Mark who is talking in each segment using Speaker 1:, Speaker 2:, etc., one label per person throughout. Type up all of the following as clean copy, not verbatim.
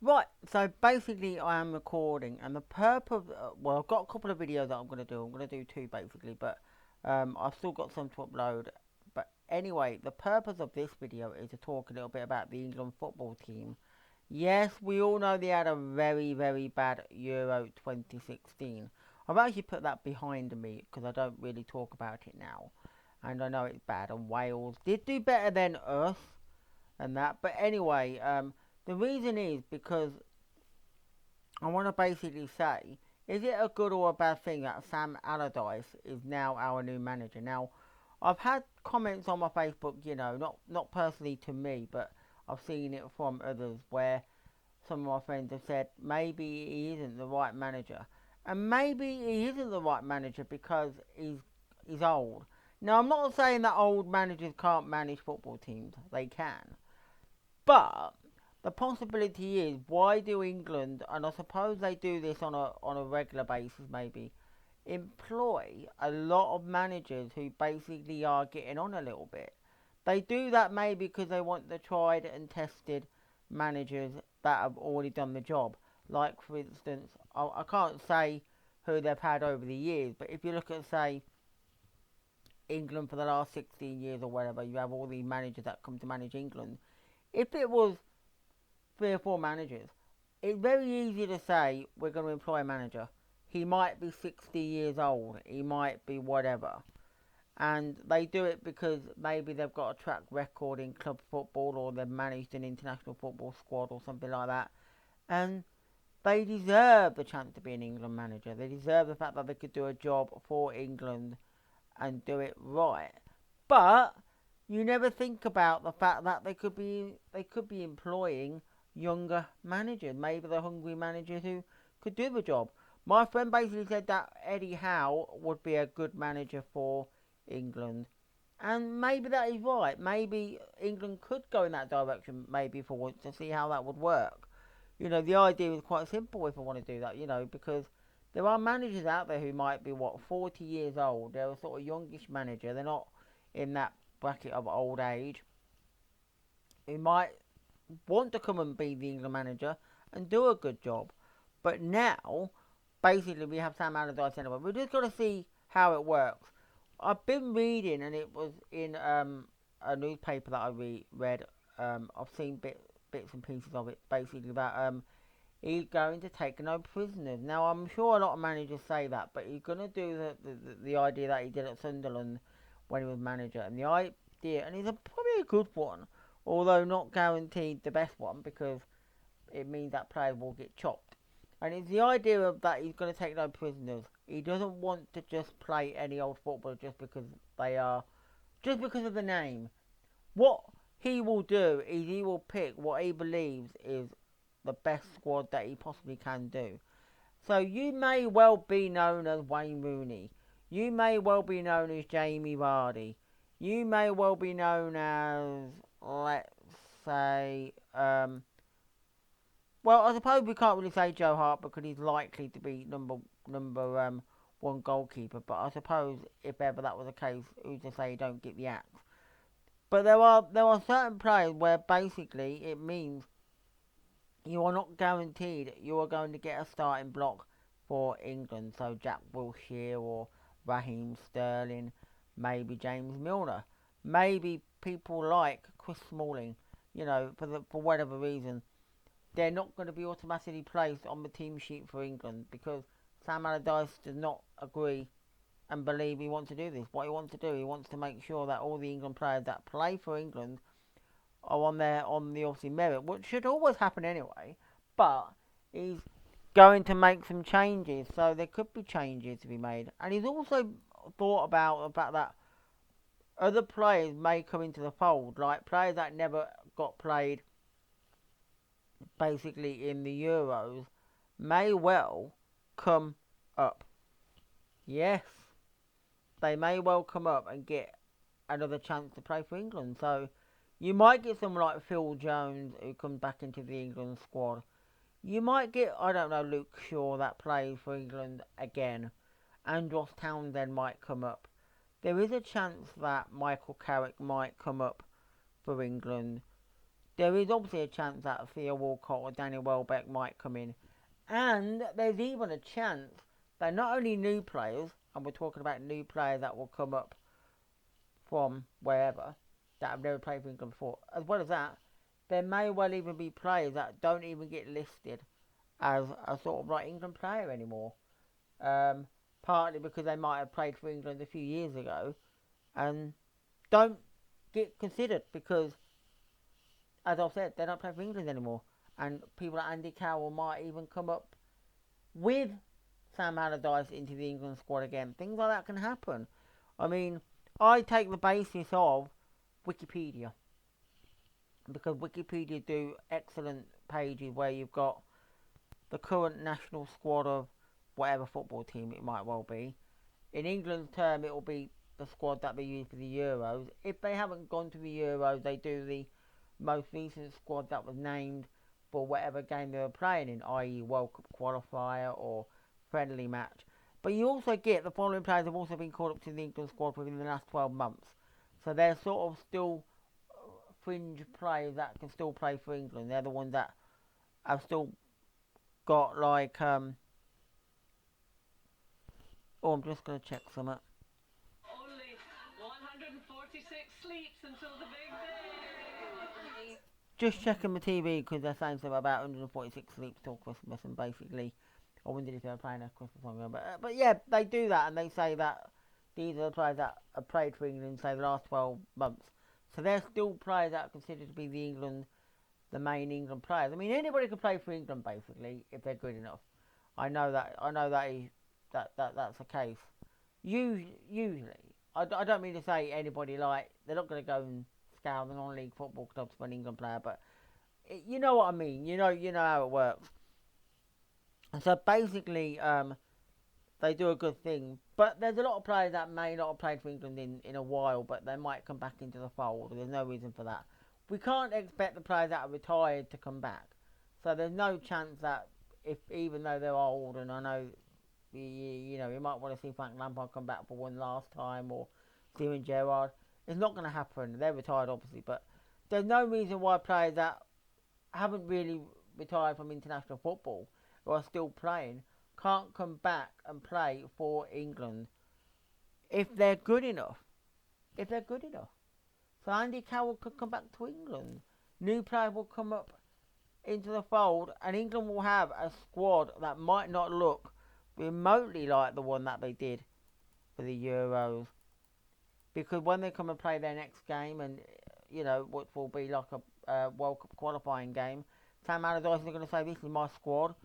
Speaker 1: Right, so basically I am recording, and the purpose, well, I've got a couple of videos that I'm going to do. I'm going to do two basically, but I've still got some to upload. But anyway, the purpose of this video is to talk a little bit about the England football team. Yes, we all know they had a very, very bad Euro 2016. I've actually put that behind me because I don't really talk about it now. And I know it's bad, and Wales did do better than us and that. But anyway, the reason is because I want to basically say, is it a good or a bad thing that Sam Allardyce is now our new manager? Now, I've had comments on my Facebook, not personally to me, but I've seen it from others where some of my friends have said maybe he isn't the right manager, and maybe he isn't the right manager because he's old. Now, I'm not saying that old managers can't manage football teams; they can, but the possibility is, why do England, and I suppose they do this on a regular basis, maybe employ a lot of managers who basically are getting on a little bit. They do that maybe because they want the tried and tested managers that have already done the job. Like, for instance, I can't say who they've had over the years, but if you look at, say, England for the last 16 years or whatever, you have all these managers that come to manage England. If it was 3 or 4 managers, it's very easy to say we're going to employ a manager. He might be 60 years old, he might be whatever. And they do it because maybe they've got a track record in club football, or they've managed an international football squad or something like that. And they deserve the chance to be an England manager. They deserve the fact that they could do a job for England and do it right. But you never think about the fact that they could be employing younger managers, maybe the hungry managers who could do the job. My friend basically said that Eddie Howe would be a good manager for England, and maybe that is right. Maybe England could go in that direction, maybe for once, to see how that would work. The idea is quite simple if I want to do that, because there are managers out there who might be, 40 years old. They're a sort of youngish manager. They're not in that bracket of old age, who might want to come and be the England manager and do a good job. But now, basically, we have Sam Allardyce anyway. We're just got to see how it works. I've been reading, and it was in a newspaper that I read. I've seen bits and pieces of it, basically, that he's going to take no prisoners. Now, I'm sure a lot of managers say that, but he's going to do the idea that he did at Sunderland when he was manager. And the idea, and it's probably a good one, although not guaranteed the best one, because it means that players will get chopped. And it's the idea of that he's going to take no prisoners. He doesn't want to just play any old footballer just because of the name. What he will do is he will pick what he believes is the best squad that he possibly can do. So you may well be known as Wayne Rooney. You may well be known as Jamie Vardy. You may well be known as, let's say, well, I suppose we can't really say Joe Hart because he's likely to be number one goalkeeper. But I suppose if ever that was the case, who's to say he don't get the axe? But there are certain players where basically it means you are not guaranteed you are going to get a starting block for England. So Jack Wilshere or Raheem Sterling, maybe James Milner, maybe people like Chris Smalling. For whatever reason, they're not going to be automatically placed on the team sheet for England because Sam Allardyce does not agree and believe he wants to do this. What he wants to do, he wants to make sure that all the England players that play for England are on the obviously merit, which should always happen anyway. But he's going to make some changes, so there could be changes to be made. And he's also thought about the fact that other players may come into the fold, like players that never got played basically in the Euros, may well come up. Yes, they may well come up and get another chance to play for England. So you might get someone like Phil Jones who comes back into the England squad. You might get, I don't know, Luke Shaw that plays for England again. Andros Townsend might come up. There is a chance that Michael Carrick might come up for England. there is obviously a chance that Theo Walcott or Danny Welbeck might come in. And there's even a chance that not only new players, and we're talking about new players that will come up from wherever, that have never played for England before, as well as that, there may well even be players that don't even get listed as a sort of like England player anymore. Um, Partly because they might have played for England a few years ago and don't get considered because, as I've said, they don't play for England anymore. And people like Andy Carroll might even come up with Sam Allardyce into the England squad again. Things like that can happen. I mean, I take the basis of Wikipedia because Wikipedia do excellent pages where you've got the current national squad of whatever football team it might well be. In England's term, it will be the squad that they use for the Euros. If they haven't gone to the Euros, they do the most recent squad that was named for whatever game they were playing in, i.e. World Cup qualifier or friendly match. But you also get the following players have also been called up to the England squad within the last 12 months. So they're sort of still fringe players that can still play for England. They're the ones that have still got like oh, I'm just going to check some up.
Speaker 2: Only 146 sleeps until the big day.
Speaker 1: Just checking the TV because they're saying something about 146 sleeps till Christmas, and basically, I wondered if they were playing a Christmas song. But yeah, they do that, and they say that these are the players that have played for England, say the last 12 months. So they're still players that are considered to be the main England players. I mean, anybody can play for England basically if they're good enough. I know that's the case. Usually, I don't mean to say anybody like they're not going to go and scour the non-league football clubs for an England player, but you know what I mean. You know how it works. So basically, they do a good thing. But there's a lot of players that may not have played for England in a while, but they might come back into the fold. There's no reason for that. We can't expect the players that are retired to come back. So there's no chance that if even though they're old, and I know you might want to see Frank Lampard come back for one last time or Steven Gerrard. It's not going to happen. They're retired, obviously, but there's no reason why players that haven't really retired from international football or are still playing can't come back and play for England if they're good enough. If they're good enough. So Andy Carroll could come back to England. New players will come up into the fold, and England will have a squad that might not look remotely like the one that they did for the Euros. Because when they come and play their next game, and which will be like a World Cup qualifying game, Sam Allardyce is going to say, "This is my squad."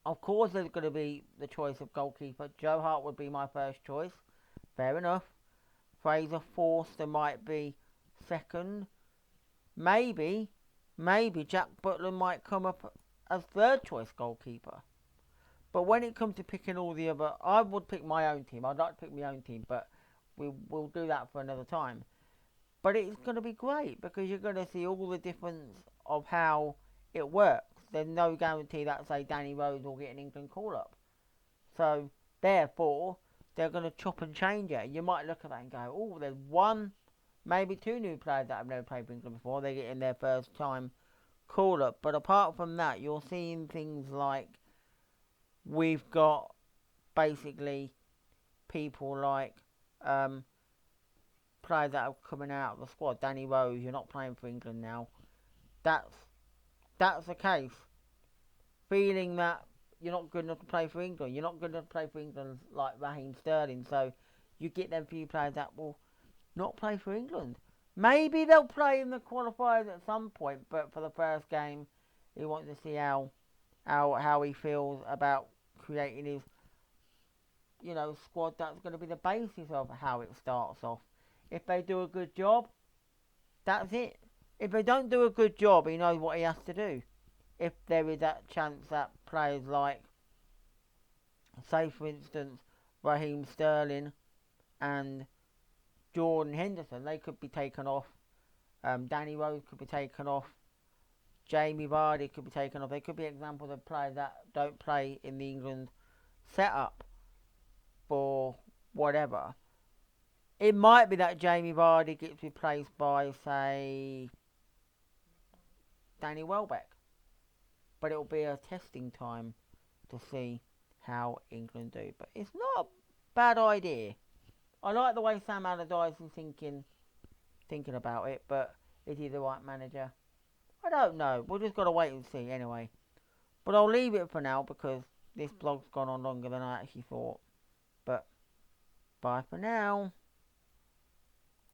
Speaker 1: Of course, there's going to be the choice of goalkeeper. Joe Hart would be my first choice. Fair enough. Fraser Forster might be second. Maybe Jack Butland might come up as third choice goalkeeper. But when it comes to picking all the other, I would pick my own team. I'd like to pick my own team, but we'll do that for another time. But it's going to be great because you're going to see all the difference of how it works. There's no guarantee that, say, Danny Rose will get an England call-up. So, therefore, they're going to chop and change it. You might look at that and go, oh, there's one, maybe two new players that have never played for England before. They're getting their first time call-up. But apart from that, you're seeing things like we've got basically people like players that are coming out of the squad. Danny Rose, you're not playing for England now. That's the case. Feeling that you're not good enough to play for England. You're not good enough to play for England like Raheem Sterling. So you get them few players that will not play for England. Maybe they'll play in the qualifiers at some point, but for the first game, he wants to see how he feels about creating his squad that's going to be the basis of how it starts off. If they do a good job, that's it. If they don't do a good job, he knows what he has to do. If there is that chance that players like, say for instance, Raheem Sterling and Jordan Henderson, they could be taken off. Danny Rose could be taken off. Jamie Vardy could be taken off. They could be examples of players that don't play in the England setup for whatever. It might be that Jamie Vardy gets replaced by, say, Danny Welbeck. But it'll be a testing time to see how England do. But it's not a bad idea. I like the way Sam Allardyce is thinking about it, but is he the right manager? I don't know. We've just got to wait and see anyway. But I'll leave it for now because this blog's gone on longer than I actually thought. But bye for now.